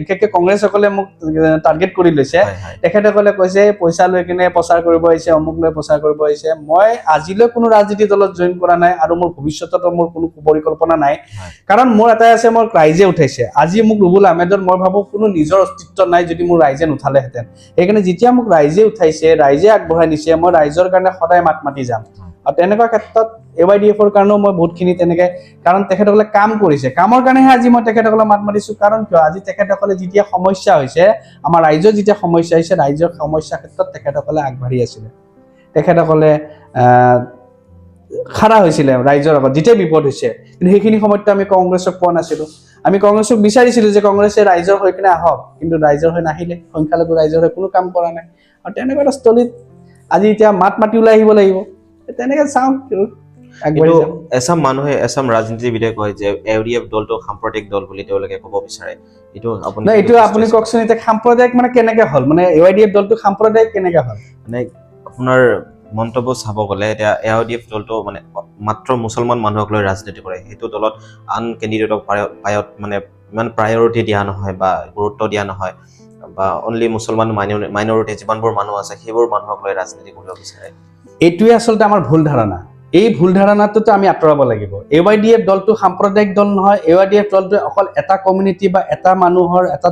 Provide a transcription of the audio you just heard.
বিশেষকৈ কংগ্ৰেছসকলে মোক টাৰ্গেট কৰি লৈছে তেখেতসকলে কৈছে পইচা লৈ কিনে প্ৰচাৰ কৰিব আহিছে অমুক লৈ প্ৰচাৰ কৰিব আহিছে মই আজিলৈ কোনো ৰাজনীতি দলত জইন কৰা নাই আৰু মোৰ ভৱিষ্যততো মোৰ কোনো পৰিকল্পনা নাই কাৰণ মোৰ এটাই আছে মোৰ ৰাইজে উঠাইছে আজি মোক ৰুবুল আহমেদৰ মই ভাবো কোনো নিজৰ অস্তিত্ব নাই যদি মোৰ ৰাইজে নুঠালেহেঁতেন সেইকাৰণে যেতিয়া মোক ৰাইজে উঠাইছে ৰাইজে আগবঢ়াই নিছে মই ৰাইজৰ কাৰণে সদায় মাত মাতি যাম আৰু তেনেকুৱা ক্ষেত্ৰত AYDFৰ কাৰণেও মই বহুতখিনি তেনেকে কাৰণ তেখেতসকলে কাম কৰিছে কামৰ কাৰণেহে আজি মই তেখেতসকলে মাত মাতিছো কাৰণ কিয় আজি তেখেতসকলে যেতিয়া সমস্যা হৈছে আমাৰ ৰাইজৰ যেতিয়া সমস্যা হৈছে ৰাইজৰ সমস্যা ক্ষেত্ৰত তেখেতসকলে আগবাঢ়ি আছিলে তেখেতসকলে খাৰা হৈছিলে ৰাইজৰ আগত যেতিয়া বিপদ হৈছে কিন্তু সেইখিনি সময়ত আমি কংগ্ৰেছক পোৱা নাছিলো আমি কংগ্ৰেছক বিচাৰিছিলো যে কংগ্ৰেছে ৰাইজৰ হৈ কিনে আহক কিন্তু ৰাইজৰ হৈ নাহিলে সংখ্যালঘু ৰাইজৰ হৈ কোনো কাম কৰা নাই আৰু তেনেকুৱা এটা স্থলীত আজি এতিয়া মাত মাতি ওলাই আহিব লাগিব তেনেকে চাওঁ কিন্তু এছাম মানুহে এছাম ৰাজনীতিবিদে কয় যে AYDF দলটো সাম্প্ৰদায়িক দল বুলি তেওঁলোকে ক'ব বিচাৰে এইটো আপুনি নাই এইটো আপুনি কওকচোন এতিয়া সাম্প্ৰদায়িক মানে কেনেকে হ'ল মানে AYDF দলটো সাম্প্ৰদায়িক কেনেকে হ'ল মানে আপোনাৰ মন্তব্য চাব গ'লে এতিয়া AYDF দলটো মানে মাত্ৰ মুছলমান মানুহক লৈ ৰাজনীতি কৰে সেইটো দলত আন কেণ্ডিডেটক পায়ত মানে ইমান প্ৰায়ৰিটি দিয়া নহয় বা গুৰুত্ব দিয়া নহয় বা অনলি মুছলমান মাইনৰিটি যিমানবোৰ মানুহ আছে সেইবোৰ মানুহক লৈ ৰাজনীতি কৰিব বিচাৰে এইটোৱে আচলতে আমাৰ ভুল ধাৰণা এই ভুল ধাৰণাটোতো আমি আঁতৰাব লাগিব AYDF দলটো সাম্প্ৰদায়িক দল নহয় AYDF দলটো অকল এটা কমিউনিটি বা এটা মানুহৰ এটা